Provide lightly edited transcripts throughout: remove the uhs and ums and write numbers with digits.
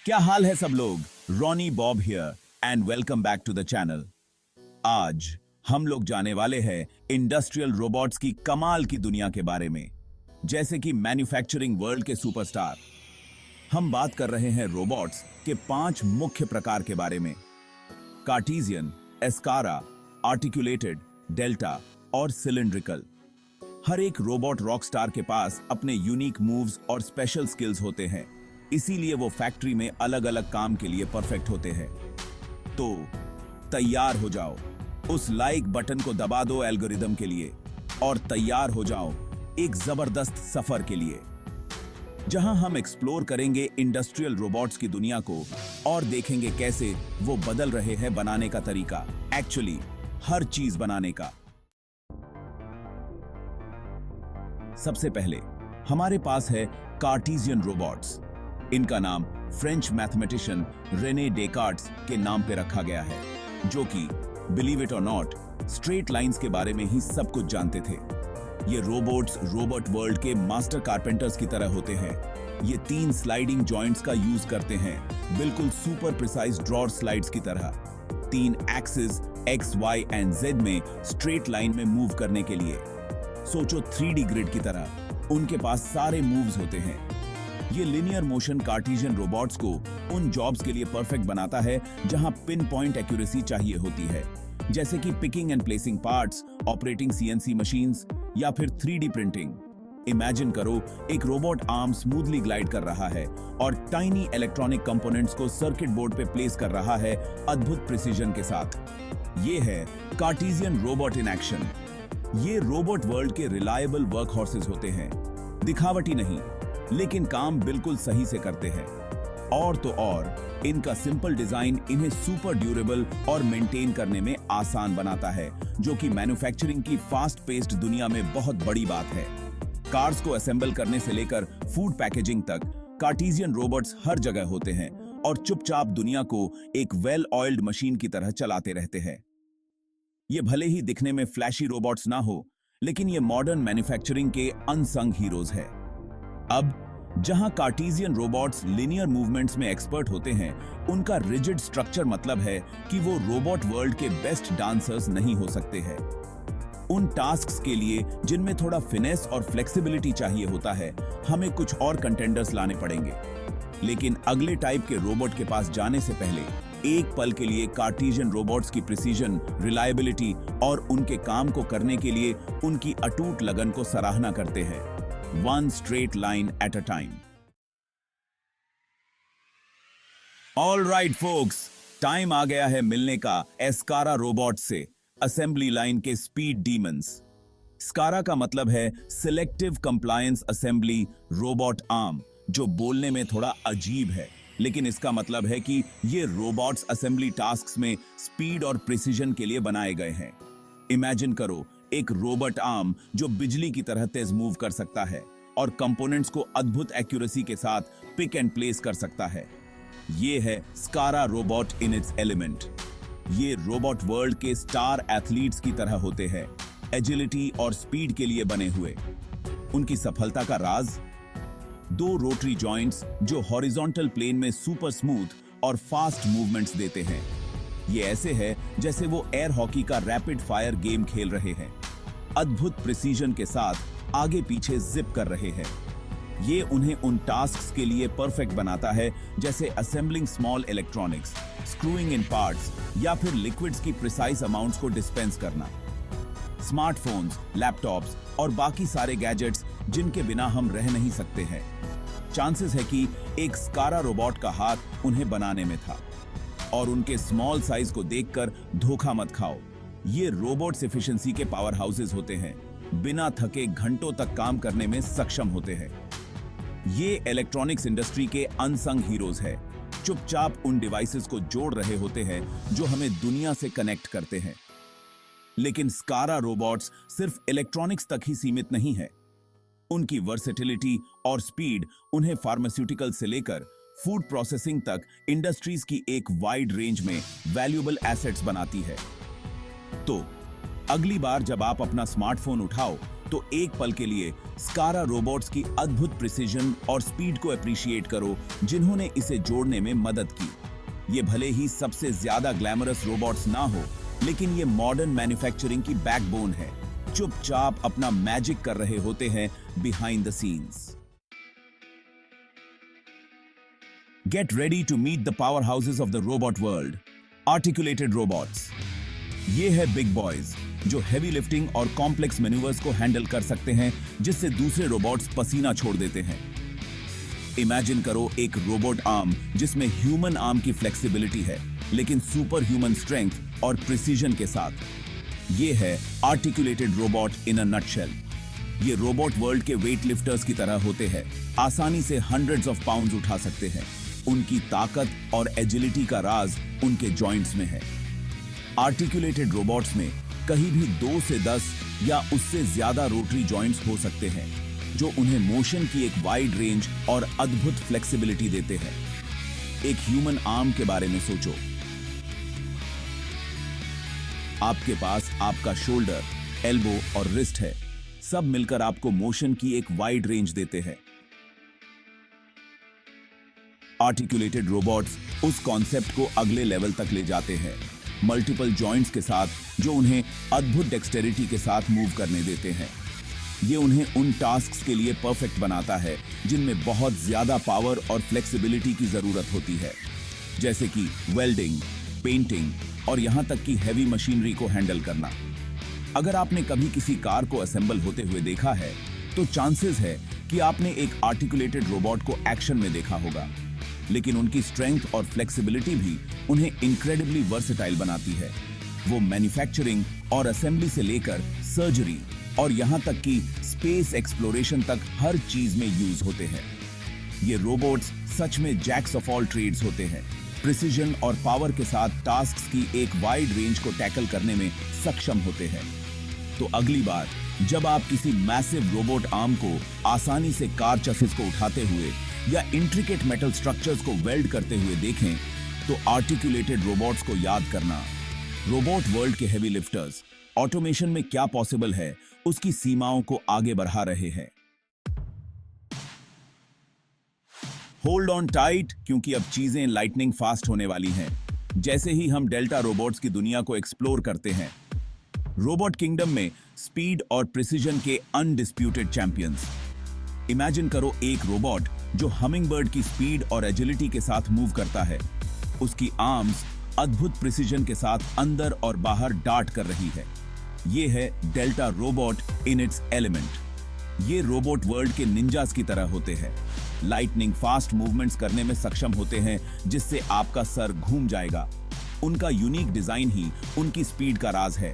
क्या हाल है सब लोग। Ronnie Bob here and welcome back to the channel. आज हम लोग जाने वाले हैं इंडस्ट्रियल रोबोट्स की कमाल की दुनिया के बारे में, जैसे कि मैन्युफैक्चरिंग वर्ल्ड के सुपरस्टार। हम बात कर रहे हैं रोबोट्स के 5 मुख्य प्रकार के बारे में: कार्टेशियन, एस्कारा, आर्टिकुलेटेड, डेल्टा और सिलिंड्रिकल। हर एक रोबोट रॉकस्टार के पास अपने यूनिक मूव्स और स्पेशल स्किल्स होते हैं, इसीलिए वो फैक्ट्री में अलग अलग काम के लिए परफेक्ट होते हैं। तो तैयार हो जाओ, उस लाइक बटन को दबा दो एल्गोरिदम के लिए और तैयार हो जाओ एक जबरदस्त सफर के लिए, जहां हम एक्सप्लोर करेंगे इंडस्ट्रियल रोबोट्स की दुनिया को और देखेंगे कैसे वो बदल रहे हैं बनाने का तरीका, एक्चुअली हर चीज बनाने का। सबसे पहले हमारे पास है कार्टेशियन रोबोट्स। इनका नाम फ्रेंच मैथमेटिशियन रेने डेकार्ट्स के नाम पे रखा गया है, जो कि बिलीव इट और नॉट स्ट्रेट लाइंस के बारे में ही सब कुछ जानते थे। ये रोबोट्स रोबोट वर्ल्ड के मास्टर कारपेंटर्स की तरह होते हैं। ये 3 स्लाइडिंग जॉइंट्स का यूज करते हैं, बिल्कुल सुपर प्रिसाइज ड्रॉर स्लाइड्स की तरह। 3 axis x, y and z में स्ट्रेट लाइन में मूव करने के लिए। सोचो 3D ग्रिड की तरह उनके पास सारे मूव्स होते हैं। ये लिनियर मोशन कार्टेशियन रोबोट्स को उन जॉब्स के लिए परफेक्ट बनाता है जहां पिन पॉइंट एक्यूरेसी चाहिए होती है, जैसे कि picking and placing parts, operating CNC machines या फिर 3D प्रिंटिंग। इमेजिन करो एक रोबोट आर्म स्मूथली ग्लाइड कर रहा है और टाइनी इलेक्ट्रॉनिक कंपोनेंट्स को सर्किट बोर्ड पे प्लेस कर रहा है अद्भुत प्रिसीजन के साथ। ये है कार्टेशियन रोबोट इन एक्शन। ये रोबोट वर्ल्ड के रिलायबल वर्क हॉर्सेस होते हैं, दिखावटी नहीं लेकिन काम बिल्कुल सही से करते हैं। और तो और इनका सिंपल डिजाइन इन्हें सुपर ड्यूरेबल और मेंटेन करने में आसान बनाता है, जो कि मैन्युफैक्चरिंग की फास्ट पेस्ड दुनिया में बहुत बड़ी बात है। कार्स को असेंबल करने से लेकर फूड पैकेजिंग तक कार्टेशियन रोबोट्स हर जगह होते हैं और चुपचाप दुनिया को एक वेल ऑयल्ड मशीन की तरह चलाते रहते हैं। ये भले ही दिखने में फ्लैशी रोबोट्स ना हो, लेकिन ये मॉडर्न मैन्युफैक्चरिंग के अनसंग हीरोज हैं। अब जहां कार्टेशियन रोबोट्स लिनियर मूवमेंट्स में एक्सपर्ट होते हैं, उनका रिजिड स्ट्रक्चर मतलब है कि वो रोबोट वर्ल्ड के बेस्ट डांसर्स नहीं हो सकते हैं। उन टास्क्स के लिए जिनमें थोड़ा फिनेस और फ्लेक्सिबिलिटी चाहिए होता है, हमें कुछ और कंटेंडर्स लाने पड़ेंगे। लेकिन अगले टाइप के रोबोट के पास जाने से पहले एक पल के लिए कार्टेशियन रोबोट्स की प्रिसीजन, रिलायबिलिटी और उनके काम को करने के लिए उनकी अटूट लगन को सराहना करते हैं। One straight line at a time. All right, folks, time आ गया है मिलने का एस्कारा रोबोट से, असेंबली लाइन के स्पीड डीमंस। स्कारा का मतलब है selective compliance assembly robot arm, जो बोलने में थोड़ा अजीब है, लेकिन इसका मतलब है कि ये रोबोट्स असेंबली टास्क्स में स्पीड और प्रिसीजन के लिए बनाए गए हैं। इमेजिन करो एक रोबोट आर्म जो बिजली की तरह तेज मूव कर सकता है और कंपोनेंट्स को अद्भुत एक्यूरेसी के साथ पिक एंड प्लेस कर सकता है। ये है स्कारा रोबोट इन इट्स एलिमेंट। ये रोबोट वर्ल्ड के स्टार एथलीट्स की तरह होते हैं, एजिलिटी और स्पीड के लिए बने हुए। उनकी सफलता का राज 2 रोटरी जॉइंट्स जो हॉरिजॉन्टल प्लेन में सुपर स्मूथ और फास्ट मूवमेंट्स देते हैं। ये ऐसे है जैसे वो एयर हॉकी का रैपिड फायर गेम खेल रहे हैं, अद्भुत प्रिसीजन के साथ आगे पीछे जिप कर रहे हैं। ये उन्हें उन टास्क्स के लिए परफेक्ट बनाता है, जैसे असेंबलिंग स्मॉल इलेक्ट्रॉनिक्स, स्क्रूइंग इन पार्ट्स या फिर लिक्विड्स की प्रिसाइज अमाउंट्स को डिस्पेंस करना। स्मार्टफोन्स, लैपटॉप्स और बाकी सारे गैजेट्स जिनके बिना हम रह नहीं सकते हैं। चांसेस है कि एक स्कारा रोबोट का हाथ उन्हें बनाने में था। और उनके स्मॉल साइज को देखकर धोखा मत खाओ। ये रोबोट्स एफिशिएंसी के पावर हाउसेस होते हैं, बिना थके घंटों तक काम करने में सक्षम होते हैं। ये इलेक्ट्रॉनिक्स इंडस्ट्री के अनसंग हीरोज हैं, चुपचाप उन डिवाइसेस को जोड़ रहे होते हैं जो हमें दुनिया से कनेक्ट करते हैं। लेकिन स्कारा रोबोट्स सिर्फ इलेक्ट्रॉनिक्स तक ही सीमित नहीं है। उनकी वर्सेटिलिटी और स्पीड उन्हें फार्मास्यूटिकल से लेकर फूड प्रोसेसिंग तक इंडस्ट्रीज की एक वाइड रेंज में वैल्यूएबल एसेट्स बनाती है। तो अगली बार जब आप अपना स्मार्टफोन उठाओ तो एक पल के लिए स्कारा रोबोट्स की अद्भुत प्रिसीजन और स्पीड को अप्रिशिएट करो जिन्होंने इसे जोड़ने में मदद की। ये भले ही सबसे ज्यादा ग्लैमरस रोबोट्स ना हो, लेकिन ये मॉडर्न मैन्युफैक्चरिंग की बैकबोन है, चुपचाप अपना मैजिक कर रहे होते हैं behind the scenes. Get ready to meet the powerhouses of the robot world. Articulated robots. ये है बिग बॉयज जो हैवी लिफ्टिंग और कॉम्प्लेक्स मैन्यूवर्स को हैंडल कर सकते हैं, जिससे दूसरे रोबोट्स पसीना छोड़ देते हैं। इमेजिन करो एक रोबोट आर्म जिसमें ह्यूमन आर्म की फ्लेक्सिबिलिटी है, लेकिन सुपर ह्यूमन स्ट्रेंथ और प्रिसीजन के साथ। ये है articulated robot in a nutshell. ये रोबोट वर्ल्ड के वेट लिफ्टर्स की तरह होते हैं, आसानी से हंड्रेड्स ऑफ पाउंड्स उठा सकते हैं। उनकी ताकत और एजिलिटी का राज उनके जॉइंट्स में है। आर्टिकुलेटेड रोबोट्स में कहीं भी 2 से 10 या उससे ज्यादा रोटरी जॉइंट्स हो सकते हैं, जो उन्हें मोशन की एक वाइड रेंज और अद्भुत फ्लेक्सिबिलिटी देते हैं। एक ह्यूमन आर्म के बारे में सोचो। आपके पास आपका शोल्डर, एल्बो और रिस्ट है, सब मिलकर आपको मोशन की एक वाइड रेंज देते हैं। आर्टिकुलेटेड रोबोट्स उस कॉन्सेप्ट को अगले लेवल तक ले जाते हैं, मल्टीपल जॉइंट्स के साथ, जो उन्हें अद्भुत डेक्सटेरिटी के साथ मूव करने देते हैं। ये उन्हें उन टास्क्स के लिए परफेक्ट बनाता है जिनमें बहुत ज्यादा पावर और फ्लेक्सिबिलिटी की जरूरत होती है, जैसे कि वेल्डिंग, पेंटिंग और यहां तक कि हैवी मशीनरी को हैंडल करना। अगर आपने कभी किसी कार को असेंबल होते हुए देखा है, तो चांसेस है कि आपने एक आर्टिकुलेटेड रोबोट को एक्शन में देखा होगा, लेकिन उनकी स्ट्रेंथ और फ्लेक्सिबिलिटी भी उन्हें इनक्रेडिबली वर्सेटाइल बनाती है। वो मैन्युफैक्चरिंग और असेंबली से लेकर सर्जरी और यहां तक कि स्पेस एक्सप्लोरेशन तक हर चीज में यूज होते हैं। ये रोबोट्स सच में जैक्स ऑफ ऑल ट्रेड्स होते हैं, प्रिसीजन और पावर के साथ टास्क्स की एक वाइड रेंज को टैकल करने में सक्षम होते हैं। तो अगली बार जब आप किसी मैसिव रोबोट आर्म को आसानी से कार चसिस को उठाते हुए या इंट्रिकेट मेटल स्ट्रक्चर्स को वेल्ड करते हुए देखें, तो आर्टिकुलेटेड रोबोट्स को याद करना। रोबोट वर्ल्ड के हेवी लिफ्टर्स ऑटोमेशन में क्या पॉसिबल है, उसकी सीमाओं को आगे बढ़ा रहे हैं। होल्ड ऑन टाइट, क्योंकि अब चीजें लाइटनिंग फास्ट होने वाली हैं। जैसे ही हम डेल्टा रोबोट्स की दुनिया को एक्सप्लोर करते हैं, रोबोट किंगडम में स्पीड और प्रिसीजन के अनडिस्प्यूटेड चैंपियंस। इमेजिन करो एक रोबोट जो हमिंगबर्ड की स्पीड और एजिलिटी के साथ मूव करता है। उसकी आर्म्स अद्भुत प्रिसीजन के साथ अंदर और बाहर डार्ट कर रही है। ये है delta robot in its element. ये रोबोट वर्ल्ड के निंजास की तरह होते हैं, लाइटनिंग फास्ट मूवमेंट्स करने में सक्षम होते हैं, जिससे आपका सर घूम जाएगा। उनका यूनिक डिजाइन ही उनकी स्पीड का राज है।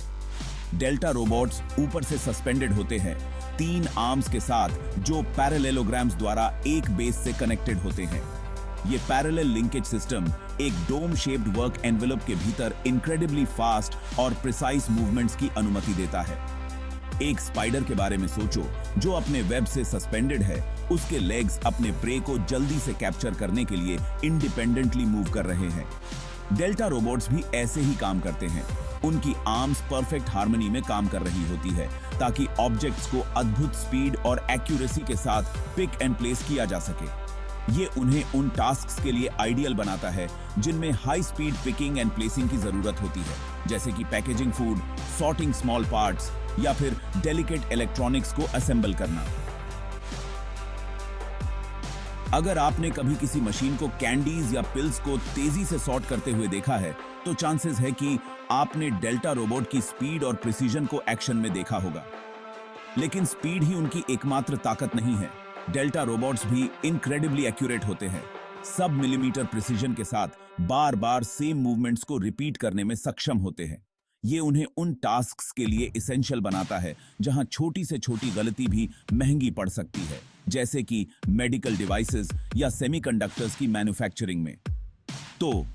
डेल्टा रोबोट्स ऊपर से सस्पेंडेड होते हैं, 3 आर्म्स के साथ, जो पैरेललोग्राम्स द्वारा एक बेस से कनेक्टेड होते हैं। ये पैरेलल लिंकेज सिस्टम एक डोम शेप्ड वर्क एनवेलप के भीतर इनक्रेडिबली फास्ट और प्रिसाइज मूवमेंट्स की अनुमति देता है। एक स्पाइडर के बारे में सोचो, जो अपने वेब से सस्पेंडेड है। उसके लेग्स अपने प्रे को जल्दी से कैप्चर करने के लिए इंडिपेंडेंटली मूव कर रहे हैं। डेल्टा रोबोट्स भी ऐसे ही काम करते हैं। उनकी आर्म्स परफेक्ट हार्मनी में काम कर रही होती है, ताकि ऑब्जेक्ट्स को अद्भुत स्पीड और एक्यूरेसी के साथ पिक एंड प्लेस किया जा सके। ये उन्हें उन टास्क्स के लिए आइडियल बनाता है जिनमें high speed picking and placing की जरूरत होती है, जैसे कि packaging food, sorting small parts या फिर डेलिकेट इलेक्ट्रॉनिक्स को असेंबल करना। अगर आपने कभी किसी मशीन को कैंडीज या पिल्स को तेजी से सॉर्ट करते हुए देखा है, तो चांसेस है कि आपने डेल्टा रोबोट की स्पीड और प्रिसीजन को एक्शन में देखा होगा। लेकिन स्पीड ही उनकी एकमात्र ताकत नहीं है। डेल्टा रोबोट्स भी इनक्रेडिबली एक्यूरेट होते हैं। सब मिलीमीटर प्रिसीजन के साथ बार बार सेम मूवमेंट्स को रिपीट करने में सक्षम होते हैं। ये उन्हें उन टास्क्स के लिए इसेंशियल बनाता है जहां छोटी से छोटी गलती भी महंगी पड़ सकती है, जैसे कि मेडिकल डिवाइसेस या सेमीकंडक्टर्स की मैन्युफैक्चरिंग में। तो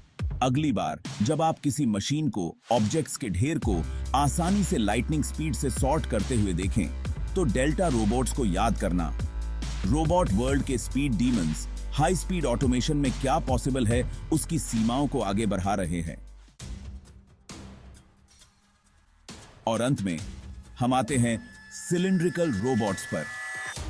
अगली बार जब आप किसी मशीन को, ऑब्जेक्ट्स के ढेर को आसानी से लाइटनिंग स्पीड से सॉर्ट करते हुए देखें, तो डेल्टा रोबोट्स को याद करना। रोबोट वर्ल्ड के speed demons high speed automation में क्या पॉसिबल है, उसकी सीमाओं को आगे बढ़ा रहे हैं। और अंत में हम आते हैं सिलिंड्रिकल रोबोट्स पर,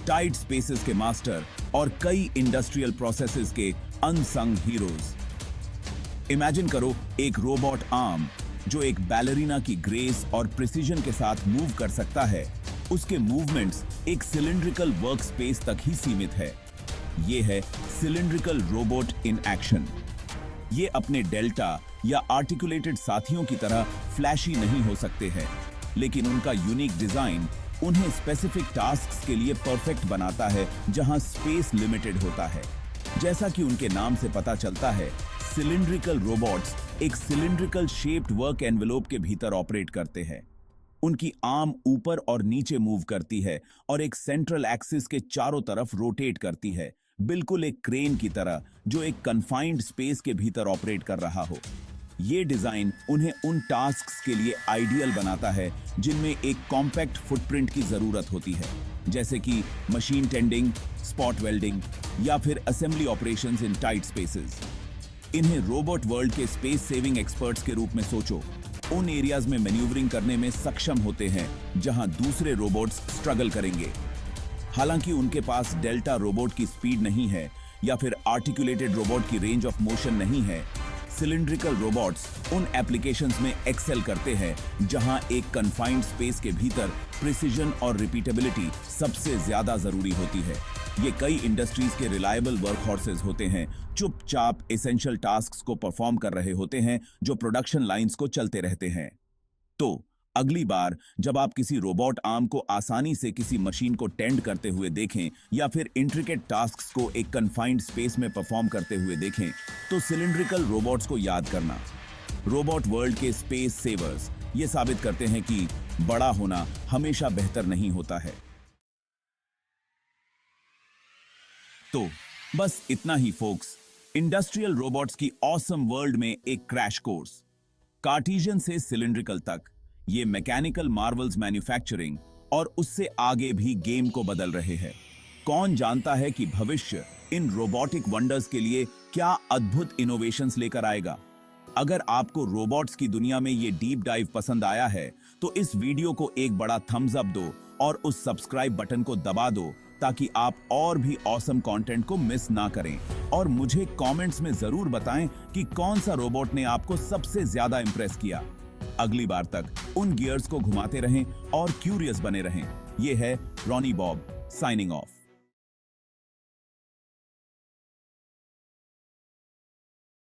टाइट स्पेसेस के मास्टर और कई इंडस्ट्रियल प्रोसेसेस के अनसंग हीरोज। इमेजिन करो एक रोबोट आर्म जो एक बैलरीना की ग्रेस और प्रिसीजन के साथ मूव कर सकता है। उसके मूवमेंट्स एक सिलिंड्रिकल वर्क स्पेस तक ही सीमित है। यह है सिलिंड्रिकल रोबोट इन एक्शन। ये अपने डेल्टा या आर्टिकुलेटेड साथियों की तरह फ्लैशी नहीं हो सकते हैं, लेकिन उनका यूनिक डिजाइन उन्हें स्पेसिफिक टास्क्स के लिए परफेक्ट बनाता है जहां स्पेस लिमिटेड होता है। जैसा कि उनके नाम से पता चलता है, सिलिंड्रिकल रोबोट्स एक सिलिंड्रिकल शेप्ड वर्क एनवेलोप के भीतर ऑपरेट करते हैं। उनकी आर्म ऊपर और नीचे मूव करती है और एक सेंट्रल एक्सिस के चारों तरफ रोटेट करती है, बिल्कुल एक क्रेन की तरह जो एक कन्फाइंड स्पेस के भीतर ऑपरेट कर रहा हो। ये डिजाइन उन्हें उन टास्क्स के लिए आइडियल बनाता है जिनमें एक कॉम्पैक्ट फुटप्रिंट की जरूरत होती है, जैसे कि मशीन टेंडिंग, स्पॉट वेल्डिंग या फिर assembly operations in tight spaces. इन्हें रोबोट वर्ल्ड के स्पेस सेविंग एक्सपर्ट्स के रूप में सोचो। उन एरियाज में मैन्यूवरिंग करने में सक्षम होते हैं जहां दूसरे रोबोट्स स्ट्रगल करेंगे। हालांकि उनके पास डेल्टा रोबोट की स्पीड नहीं है या फिर आर्टिकुलेटेड रोबोट की रेंज ऑफ मोशन नहीं है, सिलिंड्रिकल रोबोट्स उन एप्लीकेशंस में एक्सेल करते हैं जहां एक कन्फाइंड स्पेस के भीतर प्रिसीजन और रिपीटेबिलिटी सबसे ज्यादा जरूरी होती है। ये कई इंडस्ट्रीज के रिलायबल वर्कहॉर्सेस होते हैं, चुपचाप एसेंशियल टास्क्स को परफॉर्म कर रहे होते हैं जो प्रोडक्शन लाइंस को चलते रहते हैं। तो अगली बार जब आप किसी रोबोट आर्म को आसानी से किसी मशीन को टेंड करते हुए देखें या फिर इंट्रिकेट टास्क्स को एक कन्फाइंड स्पेस में परफॉर्म करते हुए देखें, तो सिलिंड्रिकल रोबोट्स को याद करना। रोबोट वर्ल्ड के स्पेस सेवर्स ये साबित करते हैं कि बड़ा होना हमेशा बेहतर नहीं होता है। तो बस इतना ही फोक्स, इंडस्ट्रियल रोबोट्स की ऑसम वर्ल्ड में एक क्रैश कोर्स। कार्टेशियन से सिलिंड्रिकल तक ये मैकेनिकल मार्वल्स मैन्युफैक्चरिंग और उससे आगे भी गेम को बदल रहे हैं। कौन जानता है कि भविष्य इन रोबोटिक वंडर्स के लिए क्या अद्भुत इनोवेशंस लेकर आएगा। अगर आपको रोबोट्स की दुनिया में ये डीप डाइव पसंद आया है तो इस वीडियो को एक बड़ा थम्स अप दो और उस सब्सक्राइब बटन को दबा दो ताकि आप और भी ऑसम कंटेंट को मिस ना करें। और मुझे कमेंट्स में जरूर बताएं कि कौन सा रोबोट ने आपको सबसे ज्यादा इंप्रेस किया। अगली बार तक उन गियर्स को घुमाते रहें और क्यूरियस बने रहें। ये है रॉनी बॉब साइनिंग ऑफ।